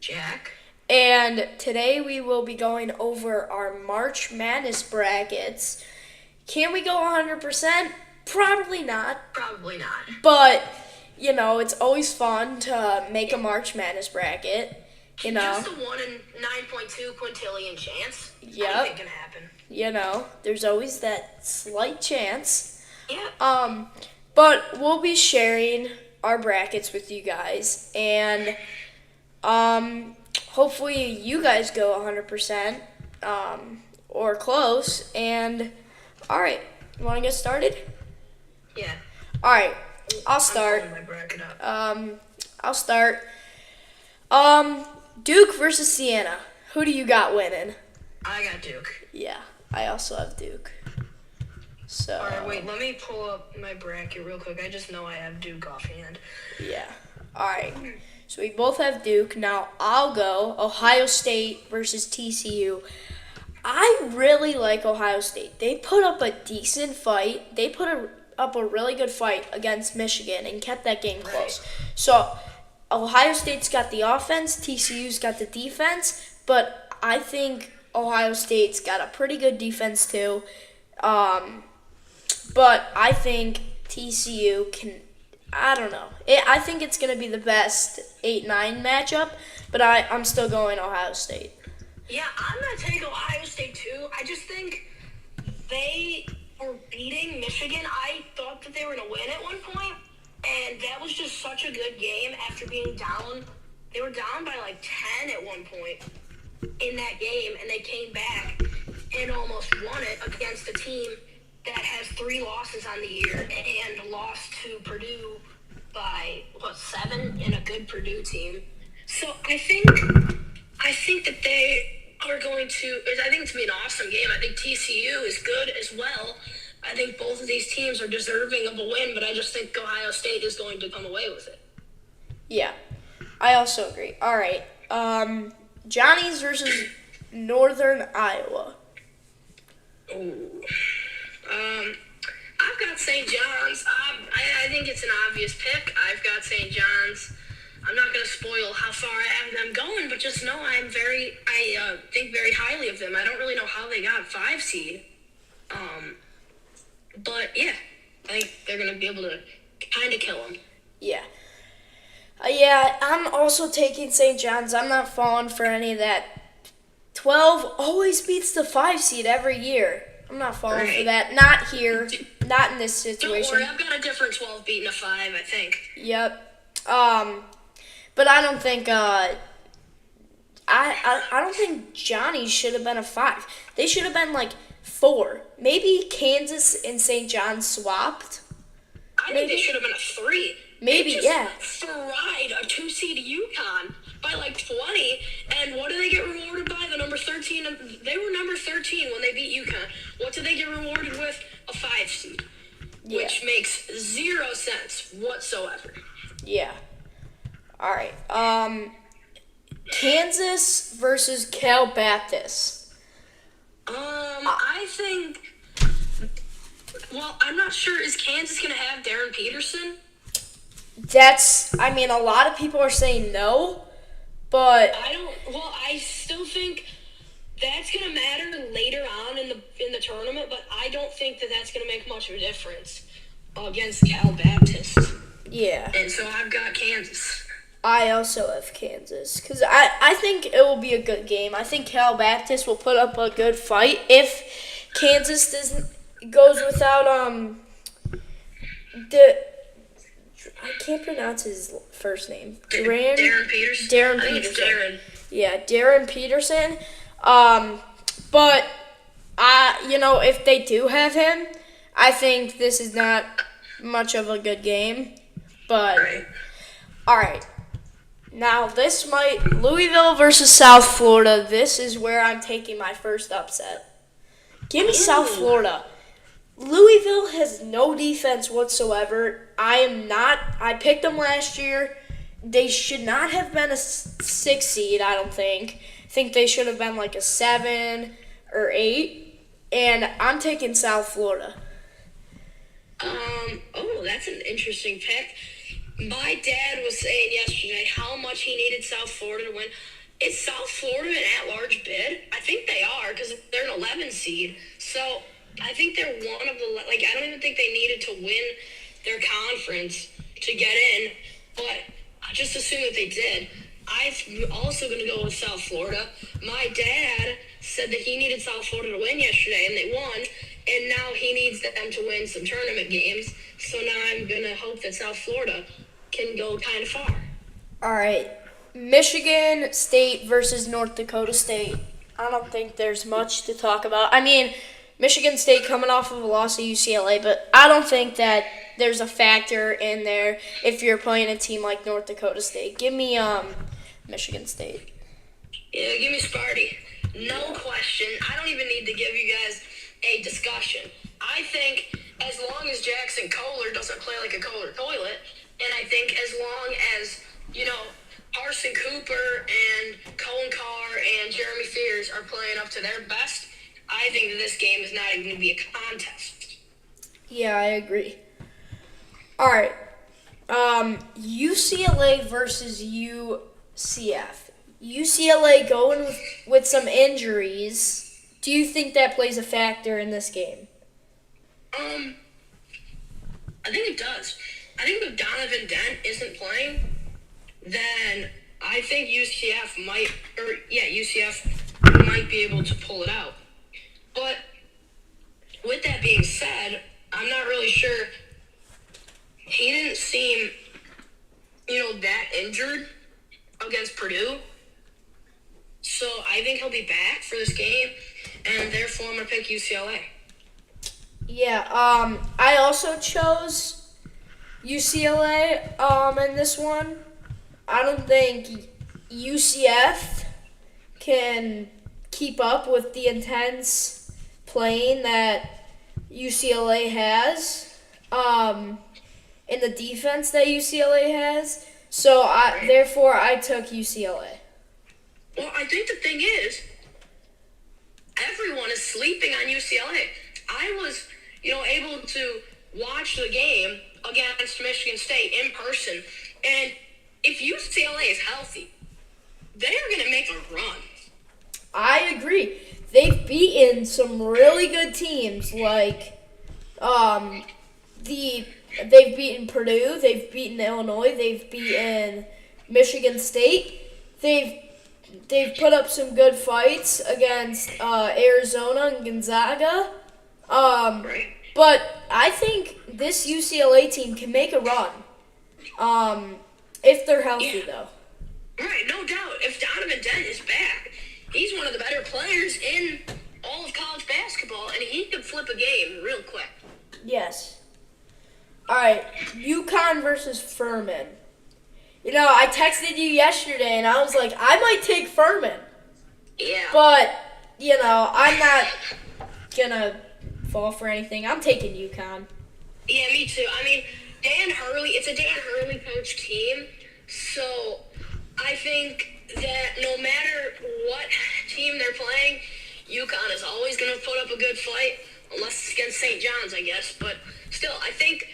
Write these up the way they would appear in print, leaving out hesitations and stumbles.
Jack. And today we will be going over our March Madness brackets. Can we go 100%? Probably not. Probably not. But, it's always fun to make a March Madness bracket. Just a 1 in 9.2 quintillion chance. Yep. Anything can happen. There's always that slight chance. Yeah. But we'll be sharing our brackets with you guys. And, hopefully you guys go 100% or close. And, all right, you want to get started? Yeah. All right, I'll start. I'm pulling my bracket up. I'll start. Duke versus Siena. Who do you got winning? I got Duke. Yeah, I also have Duke. So. All right, wait. Let me pull up my bracket real quick. I just know I have Duke offhand. Yeah. All right. So we both have Duke. Now I'll go Ohio State versus TCU. I really like Ohio State. They put up a decent fight. They put up a really good fight against Michigan and kept that game close. Right. So Ohio State's got the offense, TCU's got the defense, but I think Ohio State's got a pretty good defense too. But I think TCU can, I don't know. I think it's going to be the best 8-9 matchup, but I'm still going Ohio State. Yeah, I'm going to take Ohio State too. I just think they were beating Michigan. I thought that they were going to win at one point, and that was just such a good game after being down. They were down by like 10 at one point in that game, and they came back and almost won it against a team that has 3 losses on the year and lost to Purdue by, 7 in a good Purdue team. So I think that they are going to, I think it's going to be an awesome game. I think TCU is good as well. I think both of these teams are deserving of a win, but I just think Ohio State is going to come away with it. Yeah, I also agree. All right, Johnny's versus Northern Iowa. Ooh. I've got St. John's. I think it's an obvious pick. I've got St. John's. I'm not going to spoil how far I have them going, but just know I think very highly of them. I don't really know how they got 5 seed. But yeah, I think they're going to be able to kind of kill them. Yeah. I'm also taking St. John's. I'm not falling for any of that. 12 always beats the 5 seed every year. I'm not falling for that. Not here. Not in this situation. Don't worry, I've got a different 12 beating a 5, I think. Yep. But I don't think I don't think Johnny should have been a 5. They should have been like 4. Maybe Kansas and St. John's swapped. I think they should have been a 3. Maybe, they just fried a 2 seed UConn by like 20, and what do they get rewarded by? The number 13. They were number 13 when they beat UConn. What did they get rewarded with? A 5 seed, which makes 0 sense whatsoever. Yeah. All right. Kansas versus Cal Baptist. I think. Well, I'm not sure. Is Kansas going to have Darren Peterson? A lot of people are saying no, but I still think that's going to matter later on in the tournament, but I don't think that that's going to make much of a difference against Cal Baptist. Yeah. And so I've got Kansas. I also have Kansas because I think it will be a good game. I think Cal Baptist will put up a good fight if Kansas goes without I can't pronounce his first name. Darren Peterson. Darren I think Peterson. It's Darren. Yeah, Darren Peterson. But if they do have him, I think this is not much of a good game. But all right. Now Louisville versus South Florida. This is where I'm taking my first upset. Give me South Florida. Louisville has no defense whatsoever. I picked them last year. They should not have been a 6 seed, I don't think. I think they should have been like a 7 or 8. And I'm taking South Florida. That's an interesting pick. My dad was saying yesterday how much he needed South Florida to win. Is South Florida an at-large bid? I think they are because they're an 11 seed. So I think they're one of the I don't even think they needed to win their conference to get in, but I just assume that they did. I'm also going to go with South Florida. My dad said that he needed South Florida to win yesterday, and they won. And now he needs them to win some tournament games. So now I'm going to hope that South Florida can go kind of far. All right. Michigan State versus North Dakota State. I don't think there's much to talk about. I mean, Michigan State coming off of a loss to UCLA, but I don't think that there's a factor in there if you're playing a team like North Dakota State. Give me Michigan State. Yeah, give me Sparty. No question. I don't even need to give you guys a discussion. I think as long as Jackson Kohler doesn't play like a Kohler toilet, and I think as long as, Carson Cooper and Colin Carr and Jeremy Fears are playing up to their best, I think that this game is not even going to be a contest. Yeah, I agree. All right. UCLA versus UCF. UCLA going with some injuries. Do you think that plays a factor in this game? I think it does. I think if Donovan Dent isn't playing, then I think UCF might be able to pull it out. But with that being said, I'm not really sure. He didn't seem, that injured against Purdue. So I think he'll be back for this game, and therefore I'm going to pick UCLA. Yeah, I also chose UCLA in this one. I don't think UCF can keep up with the intense playing that UCLA has, in the defense that UCLA has. So therefore I took UCLA. Well, I think the thing is, everyone is sleeping on UCLA. I was, able to watch the game against Michigan State in person, and if UCLA is healthy, they are going to make a run. I agree. They've beaten some really good teams like they've beaten Purdue, they've beaten Illinois, they've beaten Michigan State. They've put up some good fights against Arizona and Gonzaga. Right. But I think this UCLA team can make a run. If they're healthy, though. Right, no doubt. If Donovan Dent is back, he's one of the better players in all of college basketball, and he can flip a game real quick. Yes. All right, UConn versus Furman. I texted you yesterday, and I was like, I might take Furman. Yeah. But, I'm not going to fall for anything. I'm taking UConn. Yeah, me too. I mean, it's a Dan Hurley coach team, so I think that no matter what team they're playing, UConn is always going to put up a good fight, unless it's against St. John's, I guess. But still, I think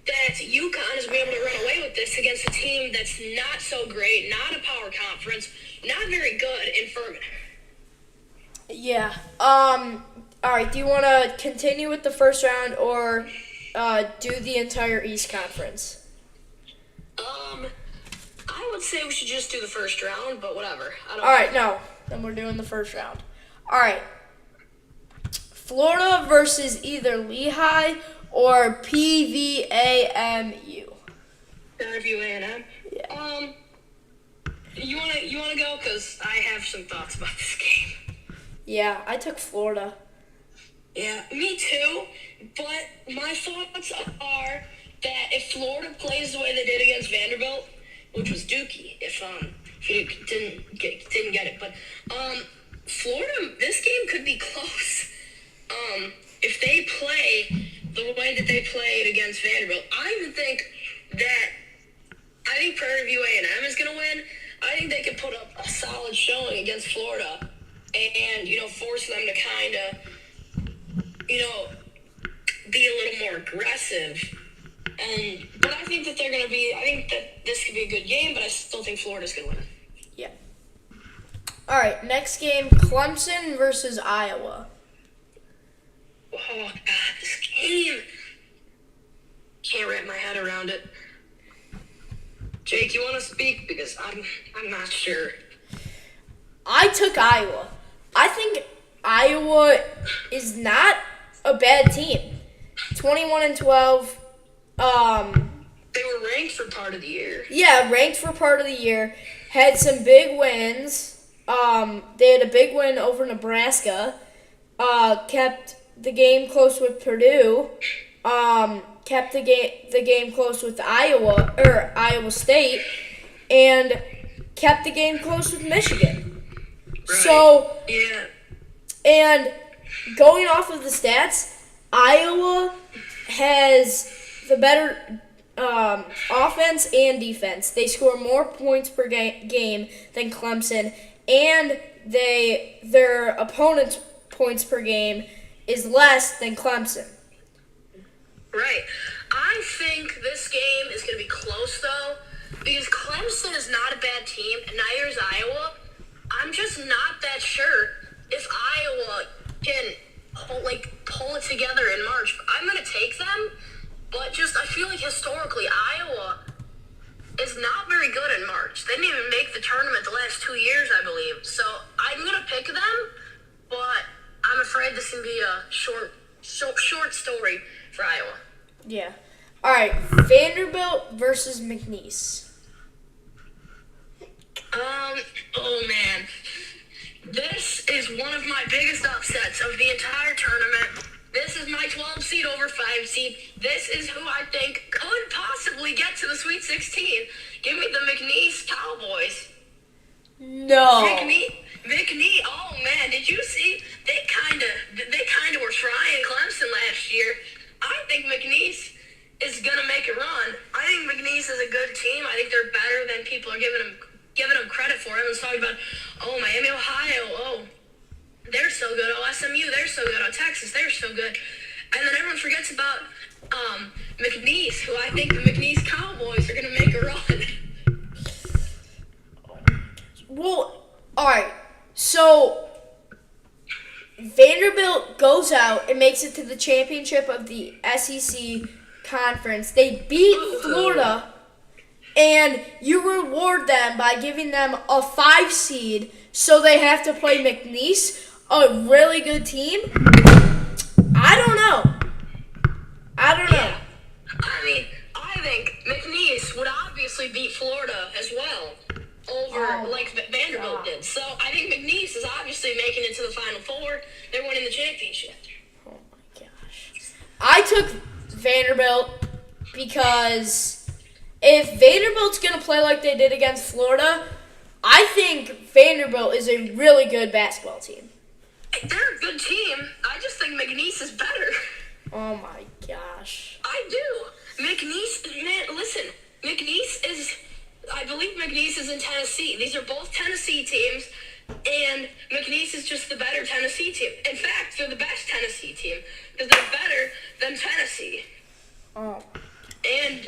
that UConn is going to be able to run away with this against a team that's not so great, not a power conference, not very good in Furman. Yeah. All right, do you want to continue with the first round or do the entire East Conference? I would say we should just do the first round, but whatever. All right, no. Then we're doing the first round. All right. Florida versus either Lehigh or PVAMU. Fairview A&M. Yeah. You wanna go? Cause I have some thoughts about this game. Yeah, I took Florida. Yeah, me too. But my thoughts are that if Florida plays the way they did against Vanderbilt, which was Dookie, if you didn't get it, but Florida, this game could be close. If they play the way that they played against Vanderbilt, I think Prairie View A&M is going to win. I think they can put up a solid showing against Florida and force them to kind of, be a little more aggressive But I think that they're going to be. I think that this could be a good game, but I still think Florida's going to win. Yeah. All right, next game, Clemson versus Iowa. Oh God, this game! Can't wrap my head around it. Jake, you want to speak because I'm not sure. I took Iowa. I think Iowa is not a bad team. 21-12. They were ranked for part of the year. Yeah, ranked for part of the year. Had some big wins. They had a big win over Nebraska. Kept the game close with Purdue. Kept the game close with Iowa State, and kept the game close with Michigan. Right. So, yeah. And going off of the stats, Iowa has the better offense and defense. They score more points per game than Clemson, and their opponent's points per game is less than Clemson. Right. I think this game is going to be close, though, because Clemson is not a bad team, and neither is Iowa. I'm just not that sure if Iowa can pull it together in March. I'm going to take them, but I feel like historically Iowa is not very good in March. They didn't even make the tournament the last 2 years, I believe. So I'm going to pick them, but I'm afraid this can be a short story for Iowa. Yeah. All right, Vanderbilt versus McNeese. Oh man. This is one of my biggest upsets of the entire tournament. This is my 12 seed over 5 seed. This is who I think could possibly get to the Sweet 16. Give me the McNeese Cowboys. No. McNeese. Oh man, did you see? They kind of were trying Clemson last year. I think McNeese is gonna make a run. I think McNeese is a good team. I think they're better than people are giving them credit for. Everyone's talking about, Miami, Ohio, they're so good. SMU, they're so good. Texas, they're so good. And then everyone forgets about McNeese, who I think the McNeese Cowboys are gonna make a run. Well, all right. So Vanderbilt goes out and makes it to the championship of the SEC conference. They beat Florida, and you reward them by giving them a 5 seed, so they have to play McNeese, a really good team. I don't know. Yeah. I mean, I think McNeese would obviously beat Florida as well like Vanderbilt did. So I think McNeese is obviously making it to the Final Four. They're winning the championship. Oh my gosh. I took Vanderbilt because if Vanderbilt's going to play like they did against Florida, I think Vanderbilt is a really good basketball team. They're a good team. I just think McNeese is better. Oh my gosh. I do. McNeese, man, listen. I believe McNeese is in Tennessee. These are both Tennessee teams, and McNeese is just the better Tennessee team. In fact, they're the best Tennessee team because they're better than Tennessee. Oh. And,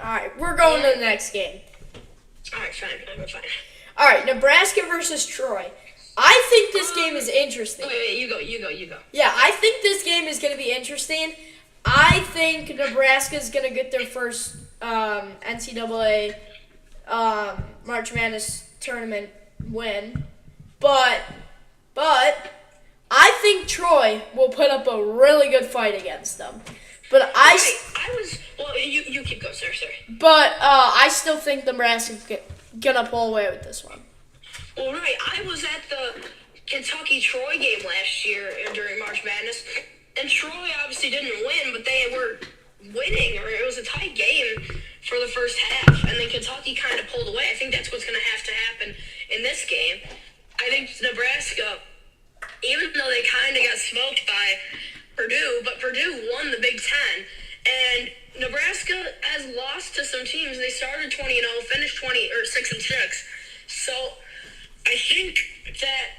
all right, we're going to the next game. All right, fine. All right, Nebraska versus Troy. I think this game is interesting. Wait, you go. Yeah, I think this game is going to be interesting. I think Nebraska's going to get their first NCAA March Madness tournament win. But I think Troy will put up a really good fight against them. But you keep going, sir. But I still think Nebraska's going to pull away with this one. Well, right. I was at the Kentucky-Troy game last year during March Madness, and Troy obviously didn't win, but they were winning, or it was a tight game for the first half, and then Kentucky kind of pulled away. I think that's what's going to have to happen in this game. I think Nebraska, even though they kind of got smoked by Purdue, but Purdue won the Big Ten, and Nebraska has lost to some teams. They started 20-0, finished 6-6. So I think that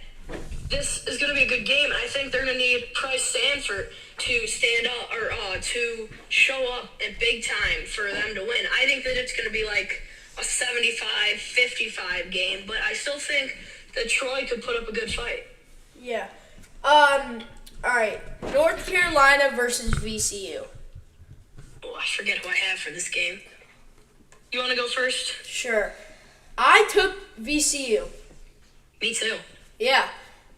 this is going to be a good game. I think they're going to need Price Sanford to stand up or to show up at big time for them to win. I think that it's going to be like a 75-55 game, but I still think that Troy could put up a good fight. Yeah. All right. North Carolina versus VCU. Oh, I forget who I have for this game. You want to go first? Sure. I took VCU. Me too. Yeah.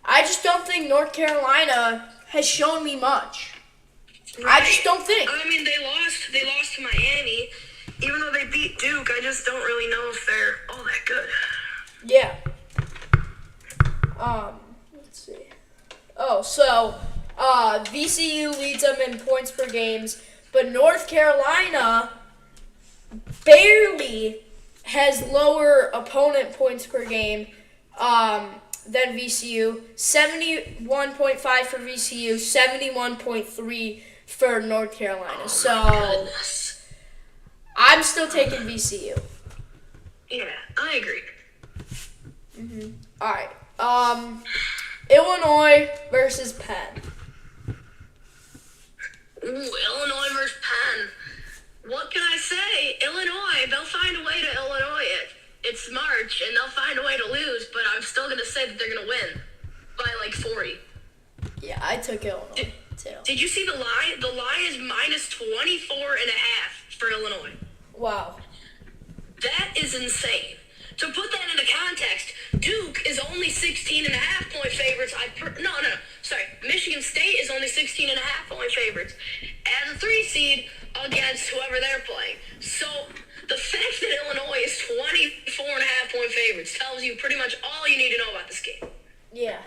I just don't think North Carolina has shown me much. I just don't think. I mean, they lost to Miami. Even though they beat Duke, I just don't really know if they're all that good. Yeah. Let's see. Oh, so VCU leads them in points per games, but North Carolina barely has lower opponent points per game than VCU. 71.5 for VCU, 71.3 for North Carolina. So I'm still taking VCU. Yeah, I agree. All right. Illinois versus Penn. Ooh, Illinois versus Penn. What can I say? Illinois, they'll find a way to Illinois it. It's March, and they'll find a way to lose, but I'm still going to say that they're going to win by like 40. Yeah, I took Illinois, too. Did you see the line? The line is minus 24.5 for Illinois. Wow. That is insane. To put that into context, Duke is only 16.5 point favorites. Sorry. Michigan State is only 16.5 point favorites as a 3 seed against whoever they're playing. So the fact that Illinois is 24.5 point favorites tells you pretty much all you need to know about this game. Yeah.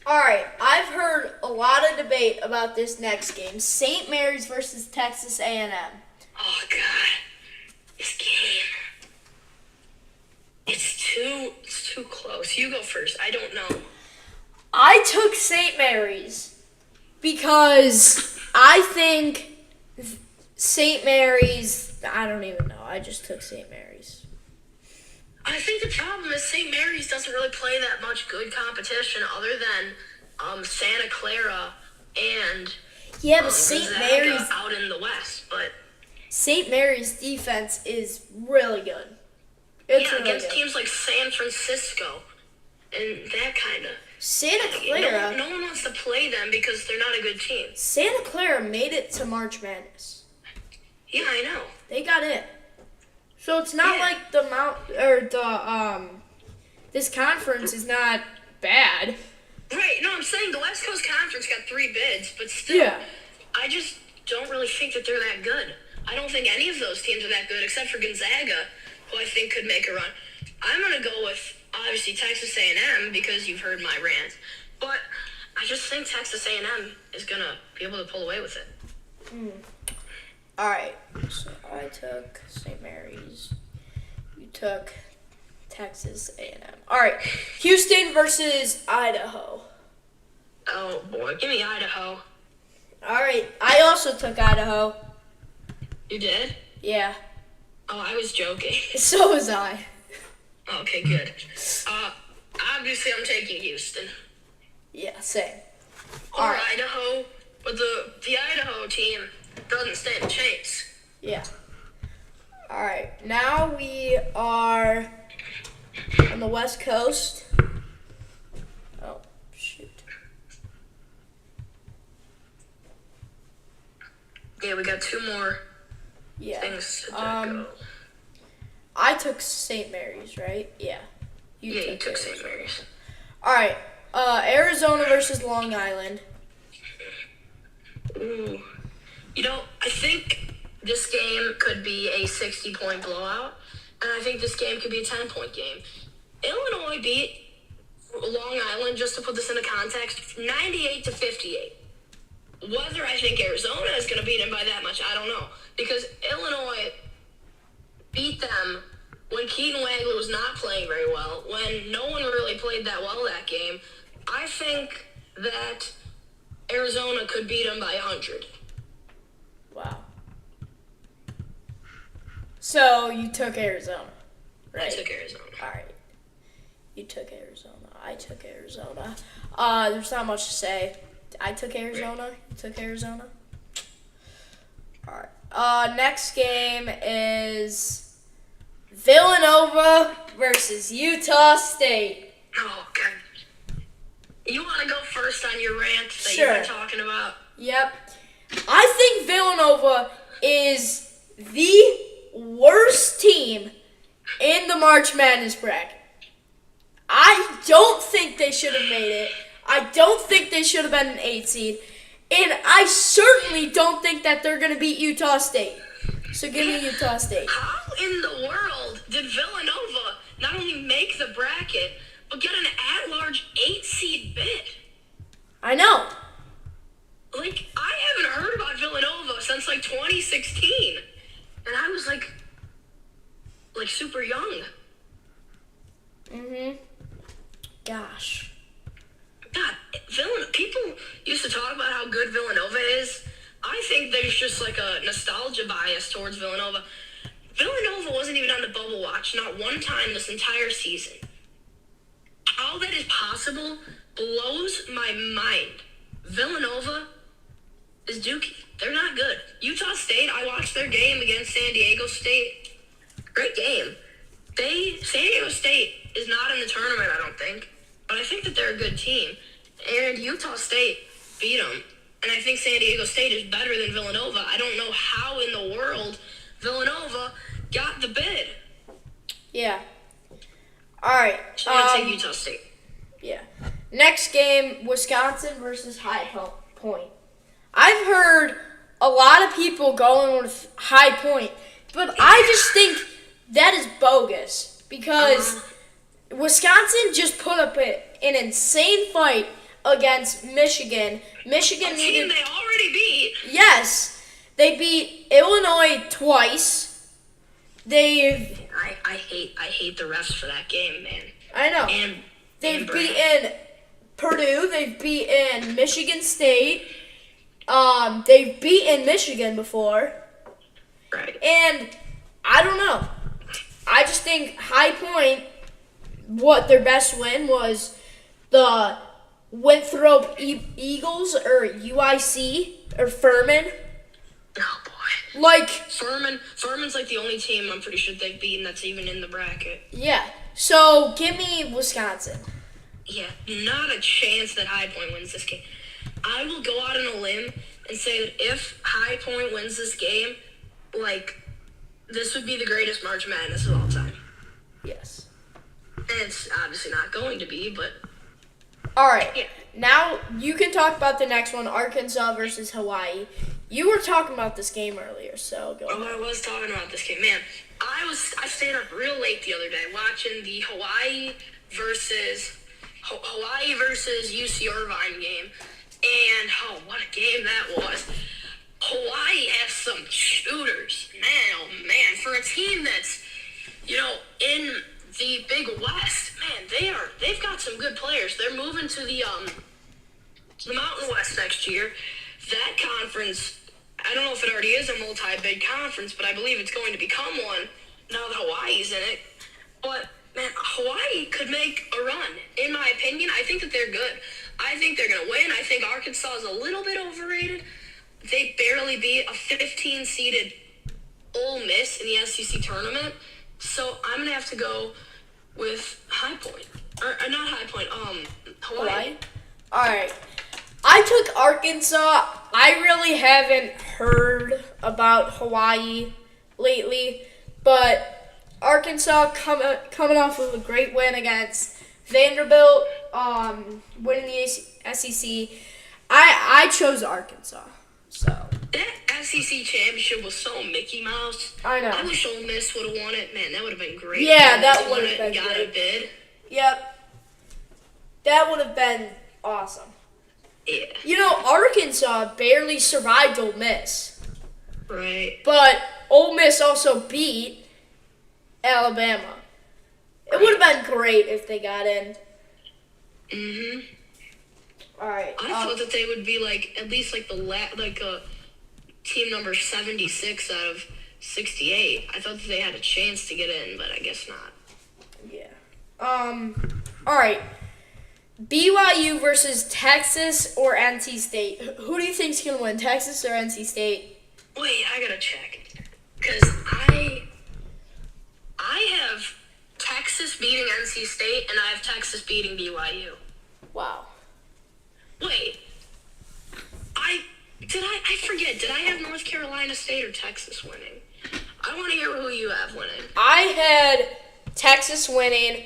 All right. I've heard a lot of debate about this next game. St. Mary's versus Texas A&M. Oh, God. This game. It's too close. You go first. I don't know. I took St. Mary's because I think St. Mary's, I don't even know. I just took St. Mary's. I think the problem is St. Mary's doesn't really play that much good competition other than Santa Clara and Yeah, but St. Gonzaga Mary's out in the West. But St. Mary's defense is really good. It's yeah, really against good. teams like San Francisco and that kind of. Santa Clara. No one wants to play them because they're not a good team. Santa Clara made it to March Madness. Yeah, I know. They got in. So it's not like this conference is not bad. Right, no, I'm saying the West Coast Conference got 3 bids, but still, Yeah. I just don't really think that they're that good. I don't think any of those teams are that good except for Gonzaga, who I think could make a run. I'm going to go with, obviously, Texas A&M because you've heard my rant, but I just think Texas A&M is going to be able to pull away with it. All right. So I took St. Mary's. You took Texas A&M. All right. Houston versus Idaho. Oh, boy. Give me Idaho. All right. I also took Idaho. You did? Yeah. Oh, I was joking. So was I. Okay, good. Obviously, I'm taking Houston. Yeah, same. Or All right. Idaho, but the Idaho team doesn't stand a chance. Yeah. All right. Now we are on the West Coast. Oh, shoot. Yeah, we got 2 more Yeah. things to go. I took St. Mary's, right? Yeah. You took St. Mary's. All right. Arizona versus Long Island. Ooh. I think this game could be a 60-point blowout, and I think this game could be a 10-point game. Illinois beat Long Island, just to put this into context, 98-58. Whether I think Arizona is going to beat them by that much, I don't know. Because Illinois beat them when Keaton Wagley was not playing very well, when no one really played that well that game. I think that Arizona could beat them by 100. Wow. So you took Arizona, right? I took Arizona. All right. You took Arizona. I took Arizona. There's not much to say. I took Arizona. You took Arizona. All right. Next game is Villanova versus Utah State. Oh, God. You want to go first on your rant that Sure. you've been talking about? Yep. I think Villanova is the worst team in the March Madness bracket. I don't think they should have made it. I don't think they should have been an 8 seed. And I certainly don't think that they're going to beat Utah State. So give me Utah State. How in the world did Villanova not only make the bracket, but get an at-large 8 seed bid? I know. Like, I haven't heard about Villanova since, like, 2016. And I was, like super young. Gosh. God, people used to talk about how good Villanova is. I think there's just, like, a nostalgia bias towards Villanova. Villanova wasn't even on the bubble watch, not one time this entire season. How that is possible blows my mind. Villanova is dookie. They're not good. Utah State, I watched their game against San Diego State. Great game. San Diego State is not in the tournament, I don't think. But I think that they're a good team. And Utah State beat them. And I think San Diego State is better than Villanova. I don't know how in the world Villanova got the bid. Yeah. All right. So I'm going to take Utah State. Yeah. Next game, Wisconsin versus High Point. I've heard a lot of people going with High Point, but I just think that is bogus because Wisconsin just put up an insane fight against Michigan. Michigan A team they already beat. Yes, they beat Illinois twice. I hate the refs for that game, man. I know. They've beaten Purdue. They've beaten Michigan State. They've beaten Michigan before. Right. And I don't know. I just think High Point, their best win was the Winthrop Eagles or UIC or Furman. Oh, boy. Like, Furman's like the only team I'm pretty sure they've beaten that's even in the bracket. yeah. So give me Wisconsin. Yeah, not a chance that High Point wins this game. I will go out on a limb and say that if High Point wins this game, like, this would be the greatest March Madness of all time. Yes. And it's obviously not going to be, but... All right. Yeah. Now you can talk about the next one, Arkansas versus Hawaii. You were talking about this game earlier, so go ahead. I was talking about this game. Man, I stayed up real late the other day watching the Hawaii versus UC Irvine game. And, what a game that was. Hawaii has some shooters. Man, oh man. For a team that's, in the Big West, man, they've got some good players. They're moving to the Mountain West next year. That conference, I don't know if it already is a multi-bid conference, but I believe it's going to become one now that Hawaii's in it. But, man, Hawaii could make a run. In my opinion, I think that they're good. I think they're going to win. I think Arkansas is a little bit overrated. They barely beat a 15-seeded Ole Miss in the SEC tournament. So I'm going to have to go with High Point. Or not High Point, Hawaii. All right. I took Arkansas. I really haven't heard about Hawaii lately, but Arkansas coming off of a great win against Vanderbilt, winning the SEC. I chose Arkansas. So that SEC championship was so Mickey Mouse. I know. I wish Ole Miss would have won it. Man, that would have been great. Yeah, that would have been got great. a bid. Yep. That would have been awesome. Yeah. Arkansas barely survived Ole Miss. Right. But Ole Miss also beat Alabama. It would have been great if they got in. Mm-hmm. All right. I thought that they would be at least team number 76 out of 68. I thought that they had a chance to get in, but I guess not. Yeah. All right. BYU versus Texas or NC State. Who do you think's gonna win, Texas or NC State? Wait, I gotta check. Because I have Texas beating NC State, and I have Texas beating BYU. Wow. Wait. I forget. Did I have North Carolina State or Texas winning? I want to hear who you have winning. I had Texas winning,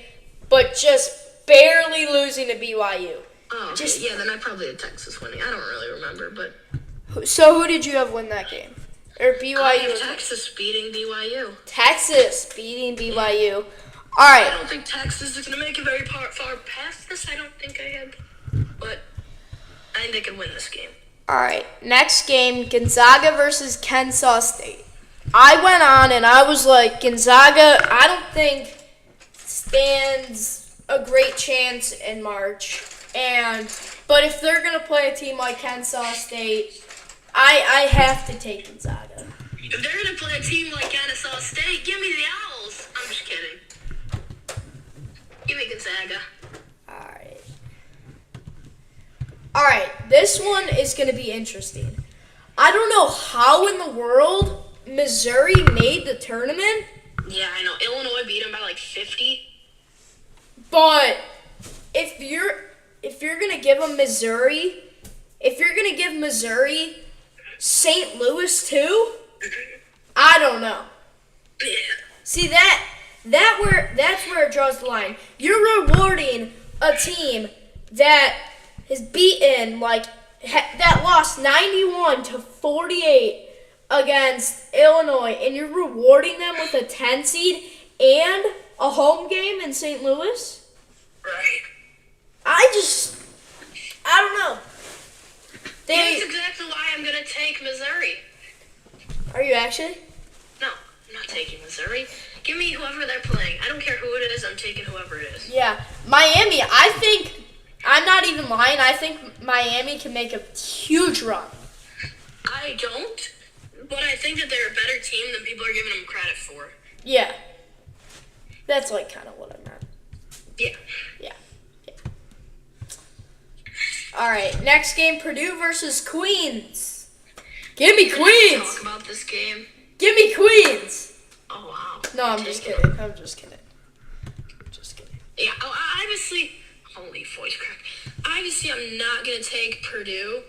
but just barely losing to BYU. Oh, okay. Yeah, then I probably had Texas winning. I don't really remember, but... So who did you have win that game? Or BYU? I have Texas beating BYU. Texas beating BYU. All right. I don't think Texas is going to make it very far past this. I don't think I had. But I think they can win this game. All right. Next game, Gonzaga versus Kennesaw State. I went on and I was like, Gonzaga, I don't think stands a great chance in March. But if they're going to play a team like Kennesaw State, I have to take Gonzaga. If they're going to play a team like Kennesaw State, give me the Owls. I'm just kidding. Give me Gonzaga. All right, this one is going to be interesting. I don't know how in the world Missouri made the tournament. Yeah, I know. Illinois beat them by like 50. But if you're going to give them Missouri, if you're going to give Missouri St. Louis too, I don't know. Yeah. See that's where it draws the line. You're rewarding a team that has beaten that lost 91-48 against Illinois, and you're rewarding them with a 10 seed and a home game in St. Louis. Right. I don't know. That's exactly why I'm gonna take Missouri. Are you actually? No, I'm not taking Missouri. Give me whoever they're playing. I don't care who it is. I'm taking whoever it is. Yeah, Miami. I think. I'm not even lying. I think Miami can make a huge run. I don't, but I think that they're a better team than people are giving them credit for. Yeah. That's kind of what I meant. Yeah. All right, next game, Purdue versus Queens. Give me Queens. Talk about this game. Give me Queens. Oh, wow. No, I'm just kidding. Yeah, obviously... Holy voice crack. Obviously, I'm not going to take Purdue,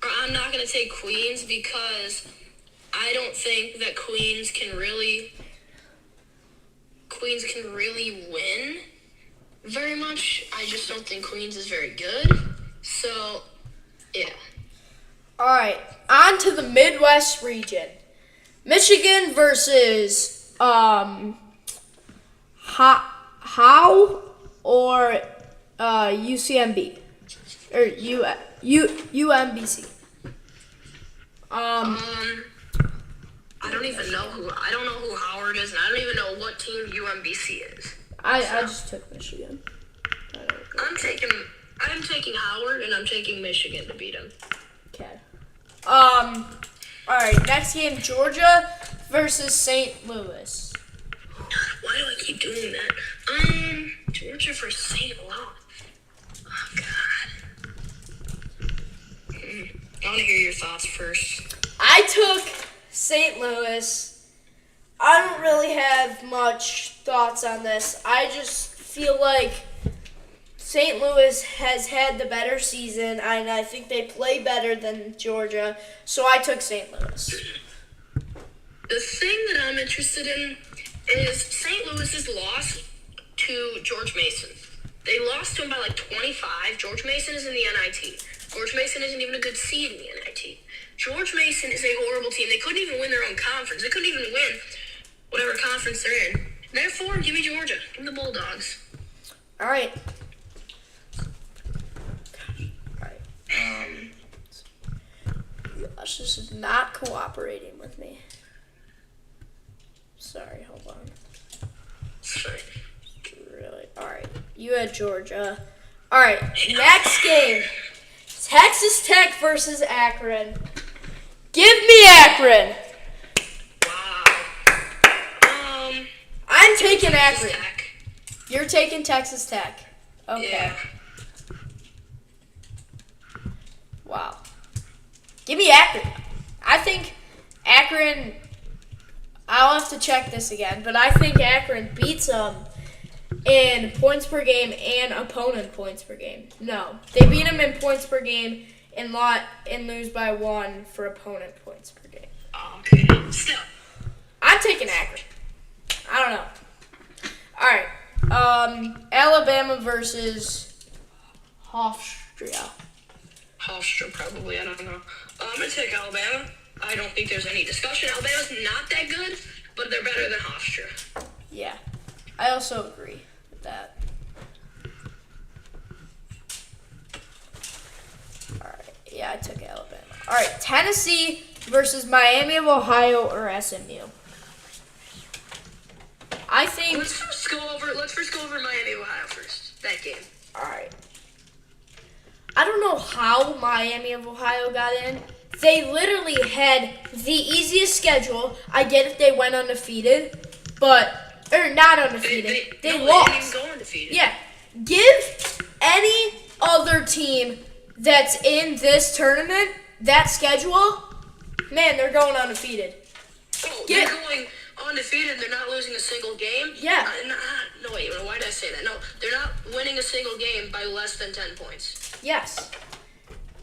or I'm not going to take Queens, because I don't think that Queens can really win very much. I just don't think Queens is very good. So, yeah. All right, on to the Midwest region. Michigan versus Howe or UCMB or UMBC. I don't even know who Howard is, and I don't even know what team UMBC is. I just took Michigan. I'm taking Howard, and I'm taking Michigan to beat him. Okay. All right. Next game, Georgia versus St. Louis. Why do I keep doing that? Georgia versus St. Louis. Oh God. I want to hear your thoughts first. I took St. Louis. I don't really have much thoughts on this. I just feel like St. Louis has had the better season, and I think they play better than Georgia, so I took St. Louis. The thing that I'm interested in is St. Louis's loss to George Mason. They lost to him by 25. George Mason is in the NIT. George Mason isn't even a good seed in the NIT. George Mason is a horrible team. They couldn't even win their own conference. They couldn't even win whatever conference they're in. Therefore, give me Georgia. Give me the Bulldogs. All right. Josh, this is not cooperating with me. Sorry, hold on. Sorry. Really? All right. You had Georgia. All right. Next game. Texas Tech versus Akron. Give me Akron. Wow. I'm taking Texas Akron. Tech. You're taking Texas Tech. Okay. Yeah. Wow. Give me Akron. I think Akron, I'll have to check this again, but I think Akron beats them in points per game and opponent points per game. No, they beat them in points per game and lose by 1 for opponent points per game. Oh, okay. Still. I'm taking Akron. I don't know. All right. Alabama versus Hofstra. Hofstra, probably. I don't know. I'm going to take Alabama. I don't think there's any discussion. Alabama's not that good, but they're better than Hofstra. Yeah, I also agree with that. All right. Yeah, I took Alabama. All right. Tennessee versus Miami of Ohio or SMU. I think. Let's first go over Miami of Ohio first. That game. All right. I don't know how Miami of Ohio got in. They literally had the easiest schedule. I get if they went undefeated, or not undefeated. They lost. They didn't even go undefeated. Yeah. Give any other team that's in this tournament that schedule, man, they're going undefeated. Oh, they're going undefeated. They're not losing a single game. Yeah. No, wait. Why did I say that? No, they're not winning a single game by less than 10 points. Yes.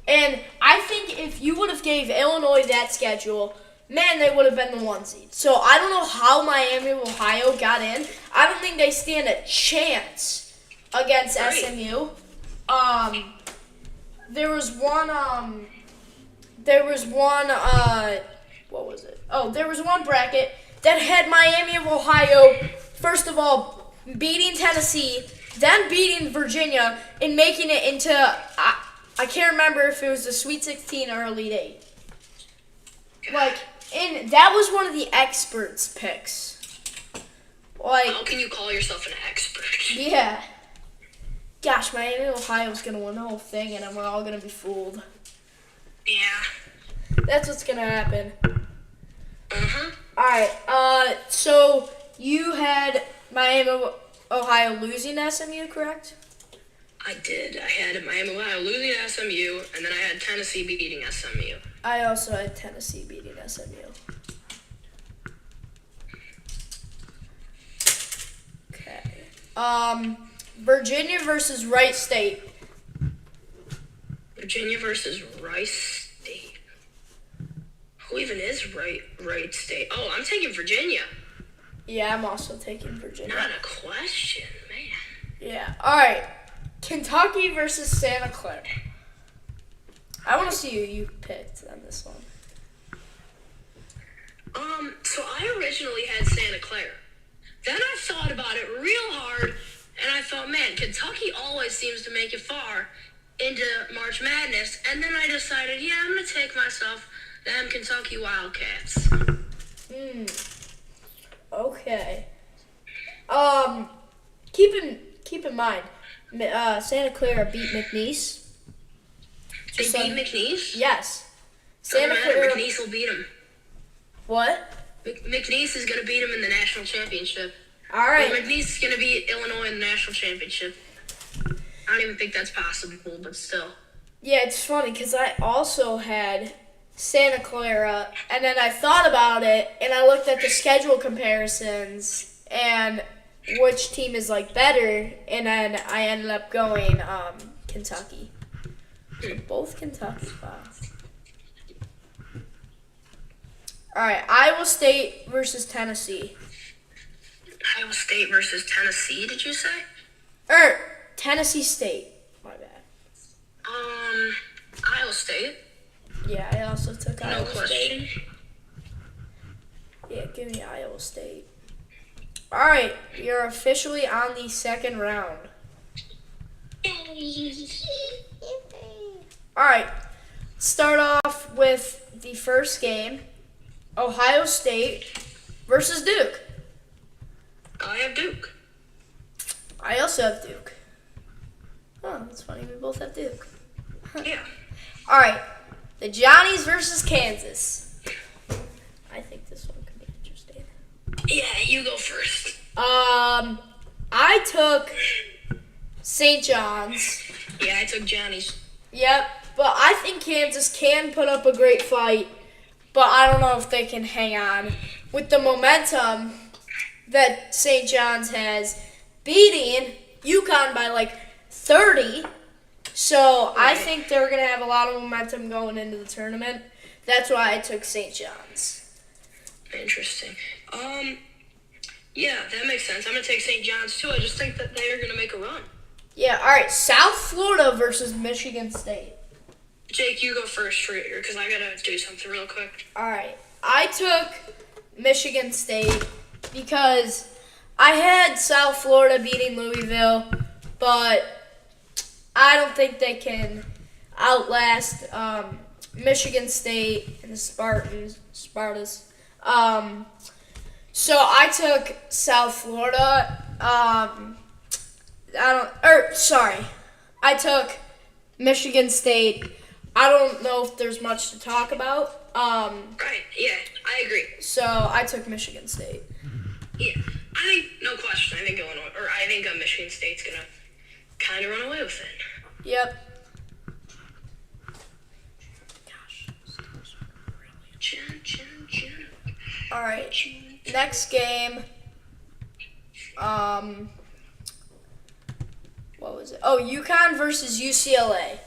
And I think if you would have gave Illinois that schedule, man, they would have been the 1 seed. So I don't know how Miami of Ohio got in. I don't think they stand a chance against SMU. There was one, what was it? Oh, there was one bracket that had Miami of Ohio, first of all, beating Tennessee, then beating Virginia, and making it into, I can't remember if it was the Sweet 16 or Elite 8. And that was one of the experts' picks. How can you call yourself an expert? Yeah. Gosh, Miami of Ohio is going to win the whole thing, and we're all going to be fooled. Yeah. That's what's going to happen. Uh-huh. All right. So you had Miami of Ohio losing to SMU, correct? I did. I had Miami of Ohio losing to SMU, and then I had Tennessee beating SMU. I also had Tennessee beating SMU. Okay. Virginia versus Wright State. Virginia versus Rice State. Who even is Wright State? Oh, I'm taking Virginia. Yeah, I'm also taking Virginia. Not a question, man. Yeah. All right. Kentucky versus Santa Clara. I want to see who you picked on this one. So I originally had Santa Clara. Then I thought about it real hard, and I thought, man, Kentucky always seems to make it far into March Madness. And then I decided, yeah, I'm going to take myself them Kentucky Wildcats. Okay. Keep in mind, Santa Clara beat McNeese. They beat McNeese? Yes. Santa Clara. McNeese will beat them. What? McNeese is going to beat them in the national championship. All right. Well, McNeese is going to beat Illinois in the national championship. I don't even think that's possible, but still. Yeah, it's funny because I also had Santa Clara, and then I thought about it, and I looked at the schedule comparisons and which team is better, and then I ended up going Kentucky. So both Kentucky spots. All right, Iowa State versus Tennessee. Iowa State versus Tennessee, did you say? Tennessee State. My bad. Iowa State. Yeah, I also took No Iowa question. State. Yeah, give me Iowa State. All right, you're officially on the second round. All right, start off with the first game. Ohio State versus Duke. I have Duke. I also have Duke. Oh, that's funny. We both have Duke. Yeah. All right. The Johnnies versus Kansas. I think this one could be interesting. Yeah, you go first. I took St. John's. Yeah, I took Johnny's. Yep. but I think Kansas can put up a great fight, but I don't know if they can hang on with the momentum that St. John's has, beating UConn by like 30. So I think they're going to have a lot of momentum going into the tournament. That's why I took St. John's. Interesting. Yeah, that makes sense. I'm going to take St. John's, too. I just think that they are going to make a run. Yeah, all right. South Florida versus Michigan State. Jake, you go first because I got to do something real quick. All right. I took Michigan State because I had South Florida beating Louisville, but I don't think they can outlast Michigan State and the Spartans. So I took South Florida. I took Michigan State. I don't know if there's much to talk about. Right, yeah, I agree. So I took Michigan State. Yeah, I think, no question, I think Michigan State's going to kind of run away with it. Yep. All right. Next game. What was it? Oh, UConn versus UCLA.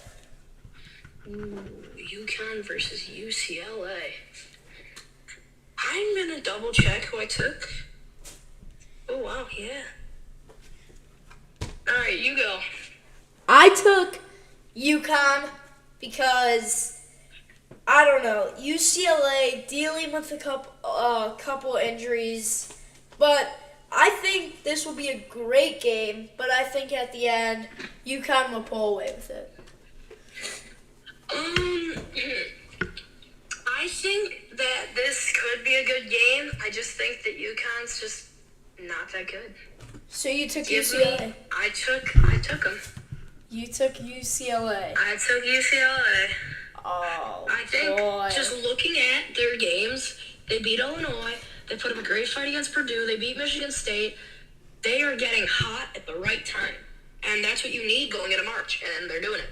Ooh, UConn versus UCLA. I'm going to double check who I took. Oh, wow, yeah. All right, you go. I took UConn because, I don't know, UCLA dealing with a couple injuries, but I think this will be a great game, but I think at the end, UConn will pull away with it. I think that this could be a good game. I just think that UConn's just not that good. So you took UCLA? I took them. You took UCLA. I took UCLA. Oh, I think boy. just looking at their games, they beat Illinois. They put up a great fight against Purdue. They beat Michigan State. They are getting hot at the right time. And that's what you need going into March. And they're doing it.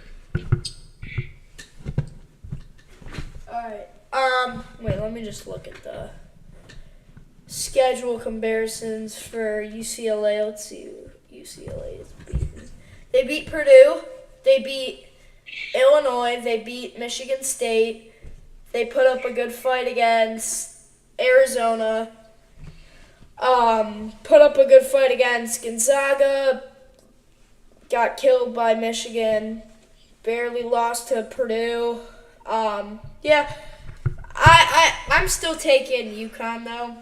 All right. Wait, let me just look at the schedule comparisons for UCLA. Let's see who UCLA is beaten. They beat Purdue. They beat Illinois. They beat Michigan State. They put up a good fight against Arizona. Put up a good fight against Gonzaga. Got killed by Michigan. Barely lost to Purdue. Yeah. I'm still taking UConn, though.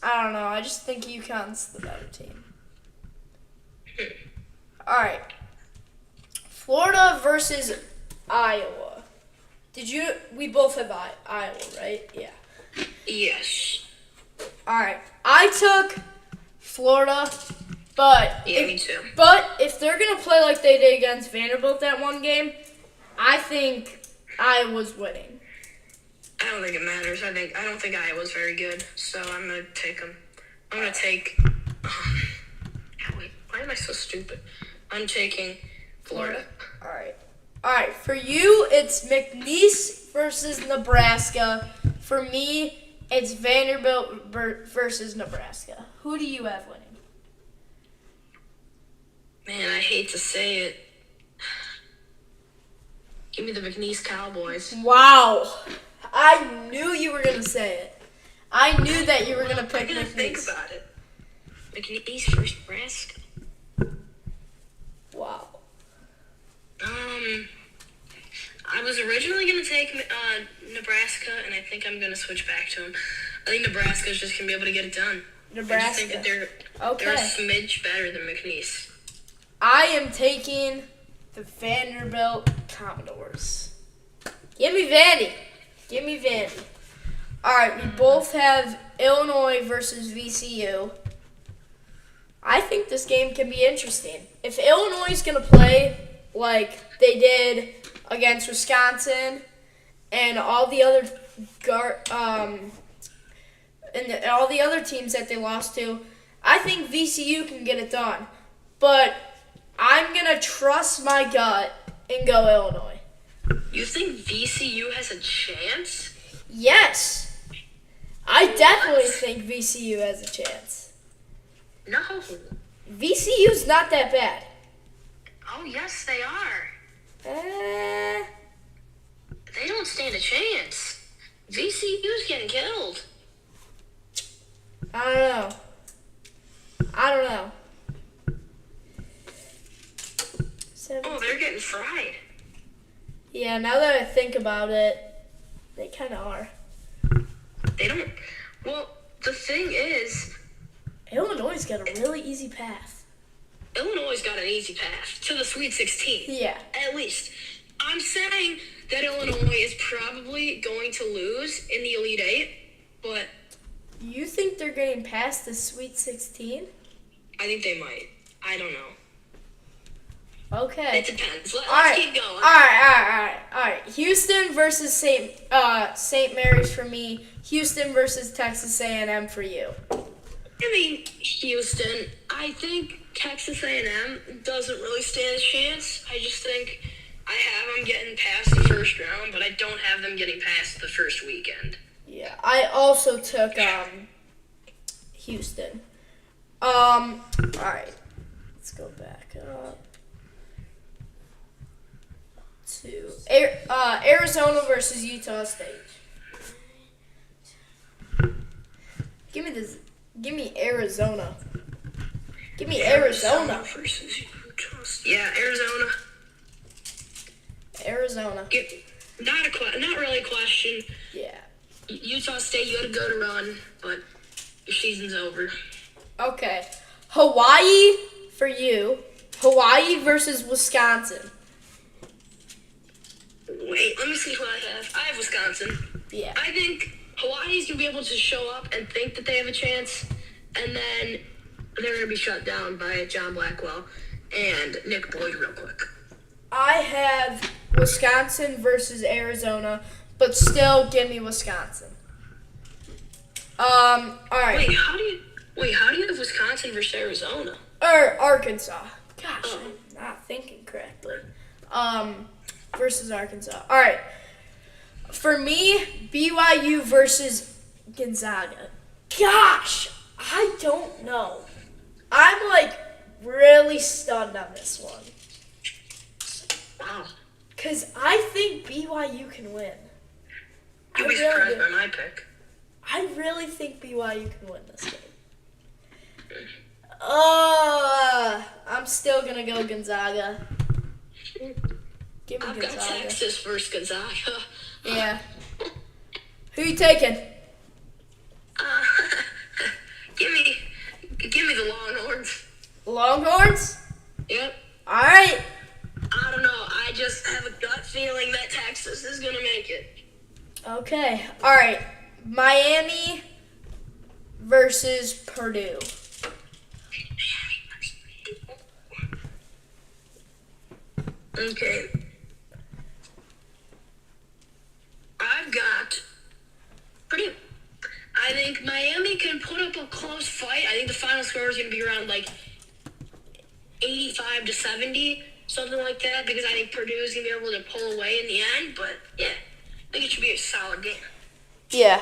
I don't know. I just think UConn's the better team. All right. Florida versus Iowa. We both have Iowa, right? Yeah. Yes. All right. I took Florida, but me too. But if they're going to play like they did against Vanderbilt that one game, I think Iowa's winning. I don't think it matters. I don't think Iowa's very good, so I'm gonna take them. I'm gonna take. Wait, why am I so stupid? I'm taking Florida. All right. For you, it's McNeese versus Nebraska. For me, it's Vanderbilt versus Nebraska. Who do you have winning? Man, I hate to say it. Give me the McNeese Cowboys. Wow. I knew you were going to say it. I knew that you were going to pick McNeese. I gotta think about it. McNeese versus Nebraska. Wow. I was originally going to take Nebraska, and I think I'm going to switch back to them. I think Nebraska's just going to be able to get it done. Nebraska. I just think that they're a smidge better than McNeese. I am taking the Vanderbilt Commodores. Give me Vandy. All right, we both have Illinois versus VCU. I think this game can be interesting. If Illinois is going to play like they did against Wisconsin and all the other all the other teams that they lost to, I think VCU can get it done. But I'm going to trust my gut and go Illinois. You think VCU has a chance? Yes. I definitely think VCU has a chance. No. VCU's not that bad. Oh, yes, they are. Uh, They don't stand a chance. VCU's getting killed. I don't know. I don't know. Oh, they're getting fried. Yeah, now that I think about it, they kind of are. They don't. Well, the thing is, Illinois got a really easy path. Illinois got an easy path to the Sweet 16. Yeah. At least. I'm saying that Illinois is probably going to lose in the Elite Eight, but You think they're getting past the Sweet 16? I think they might. I don't know. Okay. It depends. Let's All right. keep going. All right. Houston versus St. Mary's for me. Houston versus Texas A&M for you. I mean, Houston, I think Texas A&M doesn't really stand a chance. I just think I have them getting past the first round, but I don't have them getting past the first weekend. Yeah, I also took Houston. All right. Let's go back up to Arizona versus Utah State. Give me Arizona. Give me Arizona. Versus Utah State. Yeah, Arizona. Arizona. Not really a question. Yeah. Utah State, you had to go to run, but your season's over. Okay. Hawaii for you. Hawaii versus Wisconsin. Wait, let me see who I have. I have Wisconsin. Yeah. I think Hawaii's going to be able to show up and think that they have a chance, and then they're going to be shut down by John Blackwell and Nick Boyd real quick. I have Wisconsin versus Arizona, but still give me Wisconsin. All right. Wait, how do you have Wisconsin versus Arizona? Or Arkansas. Gosh, Oh. I'm not thinking correctly. Versus Arkansas. All right. For me, BYU versus Gonzaga. Gosh, I don't know. I'm like really stunned on this one. Wow. Because I think BYU can win. You'll be I really surprised do. by my pick. I really think BYU can win this game. I'm still going to go Gonzaga. Give me I've got Gonzaga. Texas versus Gonzaga. Yeah. Who you taking? Give me the Longhorns. Longhorns? Yep. All right. I don't know. I just have a gut feeling that Texas is gonna make it. Okay. All right. Miami versus Purdue. Okay. I've got Purdue. I think Miami can put up a close fight. I think the final score is going to be around like 85 to 70, something like that, because I think Purdue is going to be able to pull away in the end. But yeah, I think it should be a solid game. Yeah.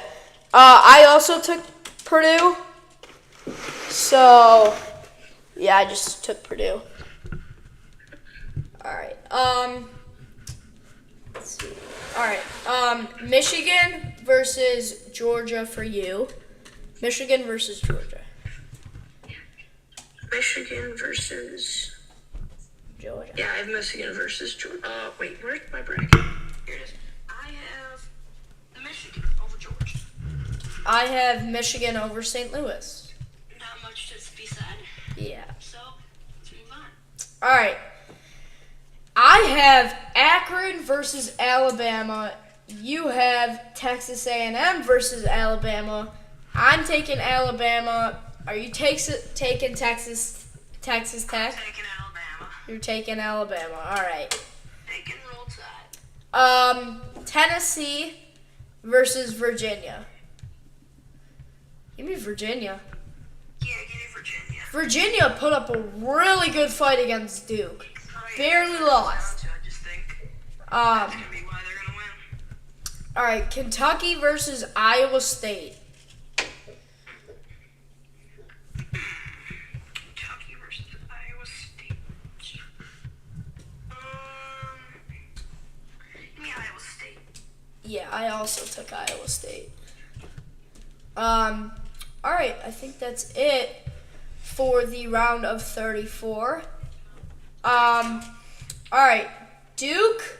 I also took Purdue. So, yeah, I just took Purdue. All right. Let's see. All right. Michigan versus Georgia for you. Michigan versus Georgia. Michigan versus Georgia. Yeah, I have Michigan versus Georgia. Wait, where's my bracket? Here it is. I have the Michigan over Georgia. I have Michigan over St. Louis. Not much to be said. Yeah. So, let's move on. All right. I have Akron versus Alabama. You have Texas A&M versus Alabama. I'm taking Alabama. Are you taking Texas Tech? Taking Alabama. You're taking Alabama. All right. Taking Roll Tide. Tennessee versus Virginia. Give me Virginia. Yeah, give me Virginia. Virginia put up a really good fight against Duke. Barely lost. I just think. Um, That's gonna be why they're gonna win. all right, Kentucky versus Iowa State. Kentucky versus Iowa State. Give me Iowa State. Yeah, I also took Iowa State. All right, I think that's it for the round of 34. All right, Duke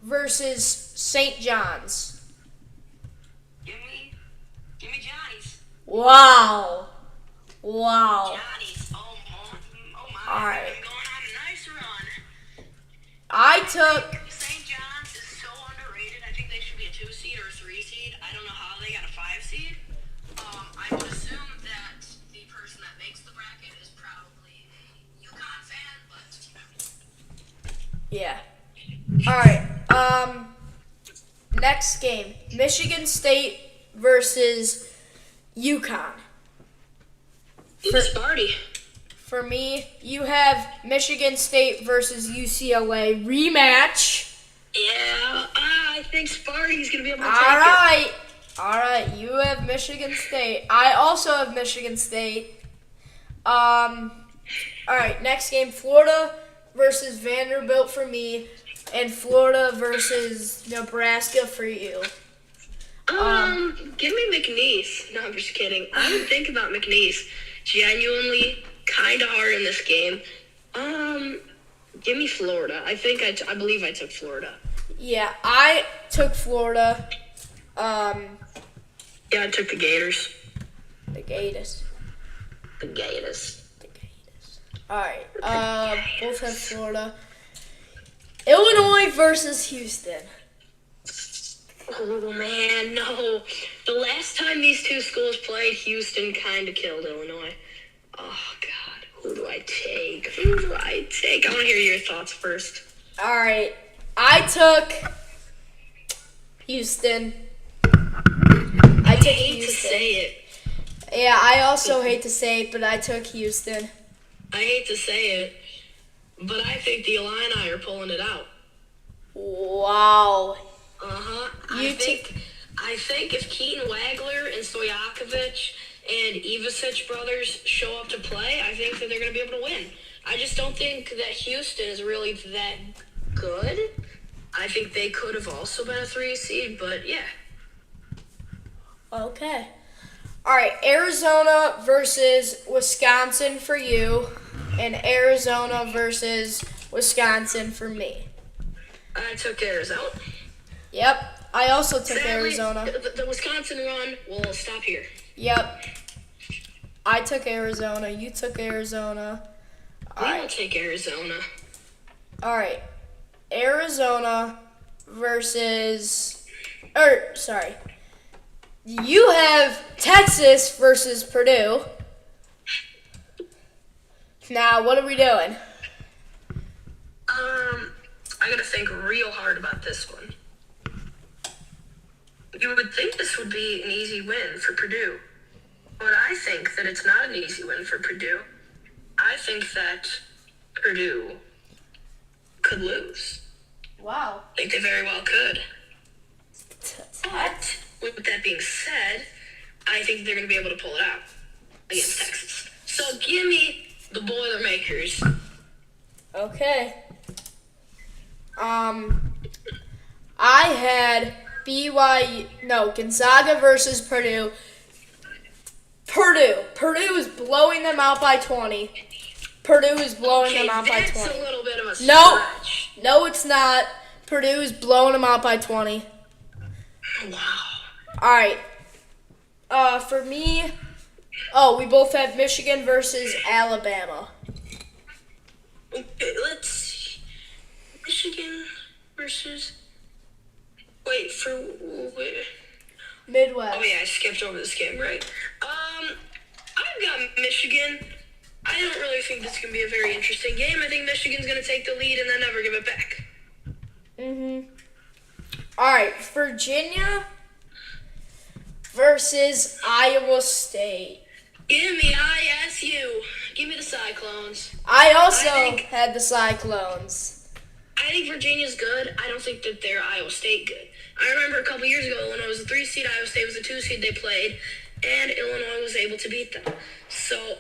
versus St. John's. Give me Johnny's. Wow. Johnny's. Oh my. All right. They're going on a nice run. I took St. John's is so underrated. I think they should be a 2 seed or a 3 seed. I don't know how they got a 5 seed. I would assume that the person that makes the bracket is probably a UConn fan, but yeah. All right. Next game, Michigan State versus UConn. Sparty. For me, you have Michigan State versus UCLA rematch. Yeah, I think Sparty's gonna be able to take All right. You have Michigan State. I also have Michigan State. All right. Next game, Florida versus Vanderbilt for me, and Florida versus Nebraska for you. Give me McNeese. No, I'm just kidding. I would think about McNeese. Genuinely, kind of hard in this game. Give me Florida. I believe I took Florida. Yeah, I took Florida. Yeah, I took the Gators. The Gators. The Gators. All right. Both have Florida. Illinois versus Houston. Oh man, no. The last time these two schools played, Houston kind of killed Illinois. Oh God, who do I take? I want to hear your thoughts first. All right. I took Houston. I hate to say it. Yeah, I also hate to say it, but I took Houston. I hate to say it, but I think the Illini are pulling it out. Wow. I think if Keaton Wagler and Stojakovic and Ivasic brothers show up to play, I think that they're going to be able to win. I just don't think that Houston is really that good. I think they could have also been a 3 seed, but yeah. Okay. All right, Arizona versus Wisconsin for you, and Arizona versus Wisconsin for me. I took Arizona. Yep, I also took Sadly, Arizona. The Wisconsin run will stop here. Yep. I took Arizona. You took Arizona. We will take Arizona. All right. Arizona versus... sorry. You have Texas versus Purdue. Now, what are we doing? I gotta think real hard about this one. You would think this would be an easy win for Purdue, but I think that it's not an easy win for Purdue. I think that Purdue could lose. Wow. I think they very well could. But with that being said, I think they're going to be able to pull it out against Texas. So give me the Boilermakers. Okay. I had Gonzaga versus Purdue. Purdue is blowing them out by 20. Purdue is blowing them out by 20. That's a little bit of a stretch. No, it's not. Purdue is blowing them out by 20. Wow. All right. For me, we both have Michigan versus Alabama. Okay, let's see. Michigan versus... Wait. Midwest. Oh, yeah, I skipped over this game, right? I've got Michigan. I don't really think this can be a very interesting game. I think Michigan's going to take the lead and then never give it back. All right, Virginia versus Iowa State. Give me ISU. Give me the Cyclones. I also had the Cyclones. I think Virginia's good. I don't think that they're Iowa State good. I remember a couple years ago when it was a 3 seed, Iowa State was a 2 seed. They played, and Illinois was able to beat them. So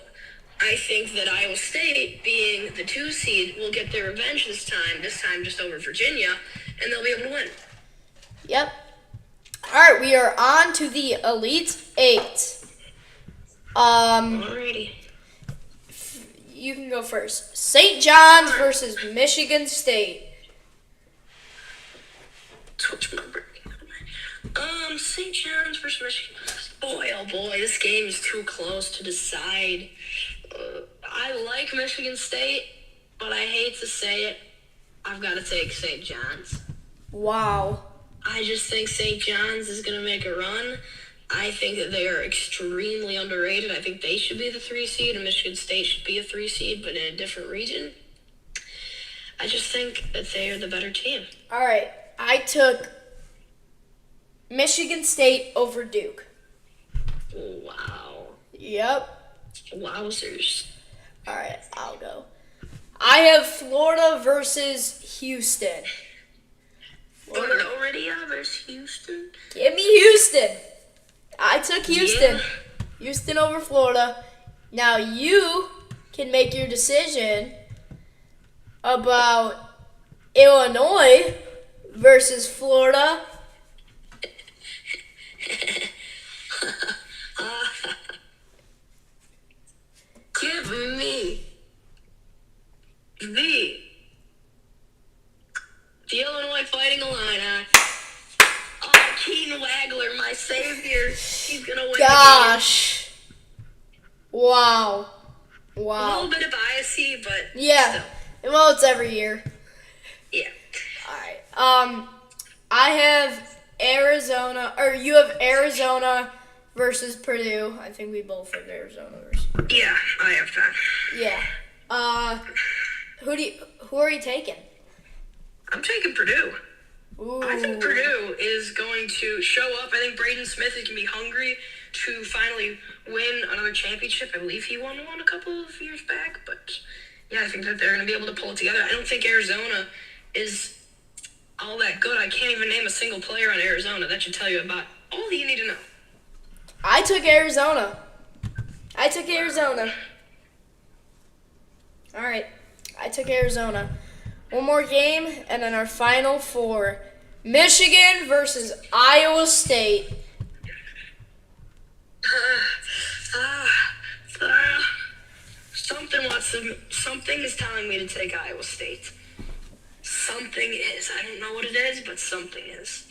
I think that Iowa State, being the 2 seed, will get their revenge this time. This time just over Virginia, and they'll be able to win. Yep. All right, we are on to the Elite Eight. Alrighty. You can go first. St. John's versus Michigan State. Switch my brain. St. John's versus Michigan. Boy, oh boy, this game is too close to decide. I like Michigan State, but I hate to say it. I've got to take St. John's. Wow. I just think St. John's is going to make a run. I think that they are extremely underrated. I think they should be the 3 seed, and Michigan State should be a 3 seed, but in a different region. I just think that they are the better team. All right, I took Michigan State over Duke. Wow. Yep. Wowzers. All right, I'll go. I have Florida versus Houston. Florida already versus Houston. Give me Houston. I took Houston. Yeah. Houston over Florida. Now you can make your decision about Illinois versus Florida. Give me the Illinois Fighting Illini. Oh, Keaton Wagler, my savior. He's gonna win. Gosh. Wow. A Wow. little bit of biasy, but Yeah. still. Well, it's every year. Yeah. All right. I have Arizona, or you have Arizona versus Purdue. I think we both have Arizona versus Purdue. Yeah, I have that. Yeah. Who are you taking? I'm taking Purdue. Ooh. I think Purdue is going to show up. I think Braden Smith is going to be hungry to finally win another championship. I believe he won one a couple of years back, but yeah, I think that they're going to be able to pull it together. I don't think Arizona is all that good. I can't even name a single player on Arizona. That should tell you about all that you need to know. I took Arizona. All right. I took Arizona. One more game, and then our final four. Michigan versus Iowa State. Something is telling me to take Iowa State. Something is. I don't know what it is, but something is.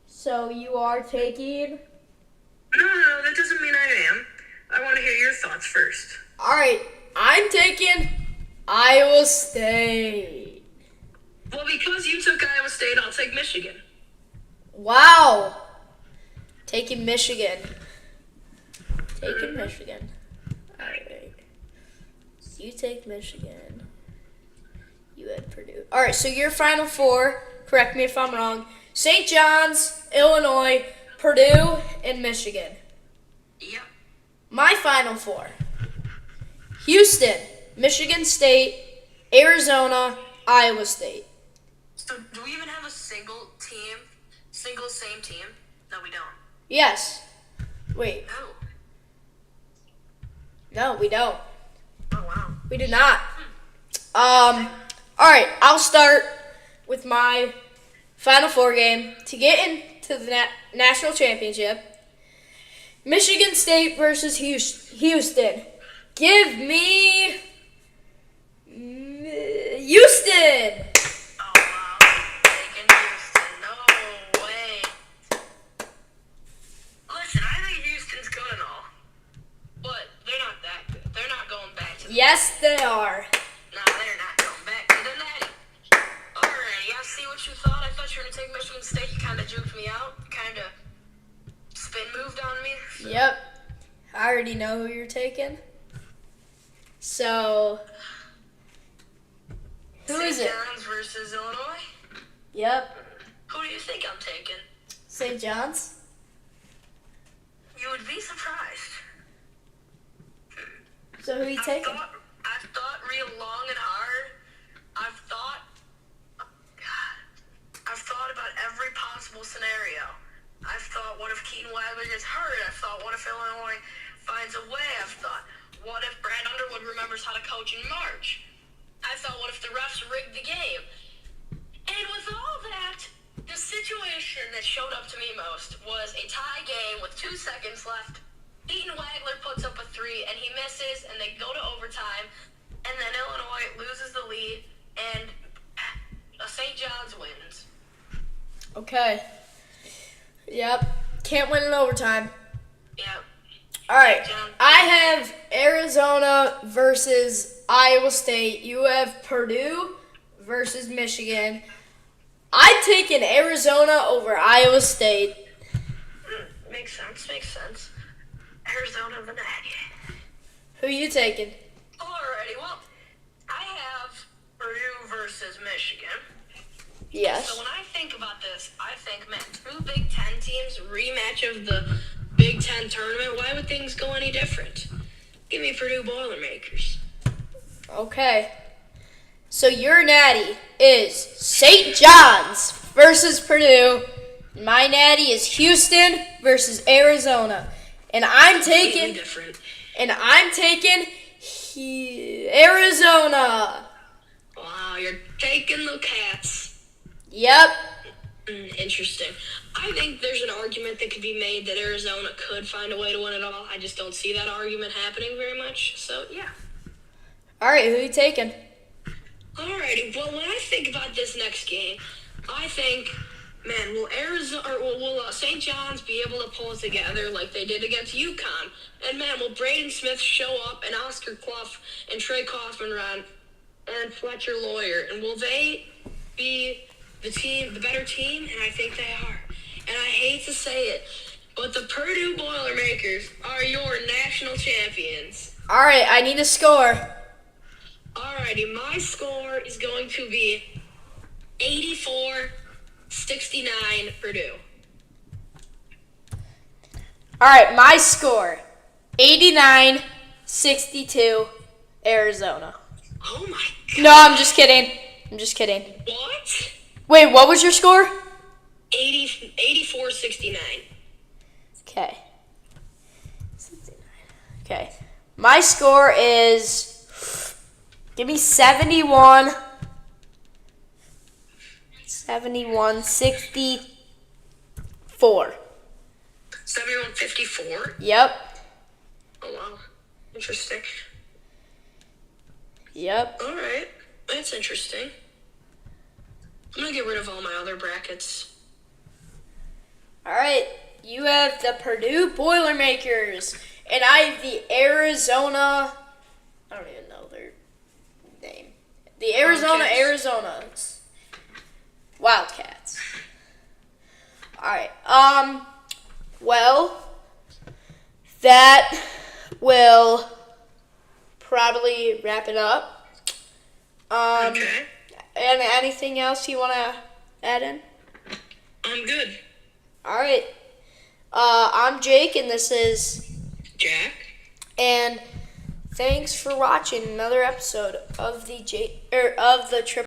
So you are taking... No, that doesn't mean I am. I want to hear your thoughts first. All right. I'm taking Iowa State. Well, because you took Iowa State, I'll take Michigan. Wow. Taking Michigan. All right. You take Michigan. You had Purdue. All right, so your final four, correct me if I'm wrong, St. John's, Illinois, Purdue, and Michigan. Yep. My final four, Houston, Michigan State, Arizona, Iowa State. So, do we even have a single same team? No, we don't. Yes. Wait. No. No, we don't. Oh, wow. We do not. All right, I'll start with my Final Four game to get into the national championship. Michigan State versus Houston. Give me Houston. Oh, wow. Taking Houston. No way. Listen, I think Houston's good and all, but they're not that good. They're not going back to the... Yes, they are. No, they're not going back to the natty. Alright, I see what you thought. I thought you were going to take Michigan State. You kind of juked me out. Kind of spin moved on me. Yep. I already know who you're taking. So, who is it? St. John's versus Illinois. Yep. Who do you think I'm taking? St. John's. You would be surprised. So who are you taking? I've thought real long and hard. I've thought charge. I thought, what if the refs rigged the game? And with all that, the situation that showed up to me most was a tie game with 2 seconds left. Eaton Wagler puts up a 3, and he misses, and they go to overtime, and then Illinois loses the lead, and St. John's wins. Okay. Yep. Can't win in overtime. Yep. All right. St. John's. I have Arizona versus Iowa State. You have Purdue versus Michigan. I'd taken Arizona over Iowa State. Makes sense. Arizona the Natty. Who you taking? Alrighty, well, I have Purdue versus Michigan. Yes. So when I think about this, I think, man, 2 Big Ten teams, rematch of the Big Ten tournament, why would things go any different? Give me Purdue Boilermakers. Okay. So your natty is St. John's versus Purdue. My natty is Houston versus Arizona. And I'm Completely taking different. Arizona. Wow, you're taking the Cats. Yep. Interesting. I think there's an argument that could be made that Arizona could find a way to win it all. I just don't see that argument happening very much. So, yeah. All right, who you taking? Alrighty, well, when I think about this next game, I think, man, will St. John's be able to pull it together like they did against UConn? And, man, will Braden Smith show up and Oscar Clough and Trey Kaufman run and Fletcher Lawyer? And will they be the better team? And I think they are. And I hate to say it, but the Purdue Boilermakers are your national champions. All right, I need a score. Alrighty, my score is going to be 84-69 Purdue. All right, my score 89-62 Arizona. Oh my god. No, I'm just kidding. What? Wait, what was your score? 84-69. Okay. 69. Okay. My score is, give me 64. 71-54? Yep. Oh wow. Interesting. Yep. Alright. That's interesting. I'm gonna get rid of all my other brackets. All right. You have the Purdue Boilermakers, and I have the Arizona. I don't even know their name. The Arizona's Wildcats. All right. Well, that will probably wrap it up. Okay. And anything else you want to add in? I'm good. All right. I'm Jake, and this is Jack? And thanks for watching another episode of the Triple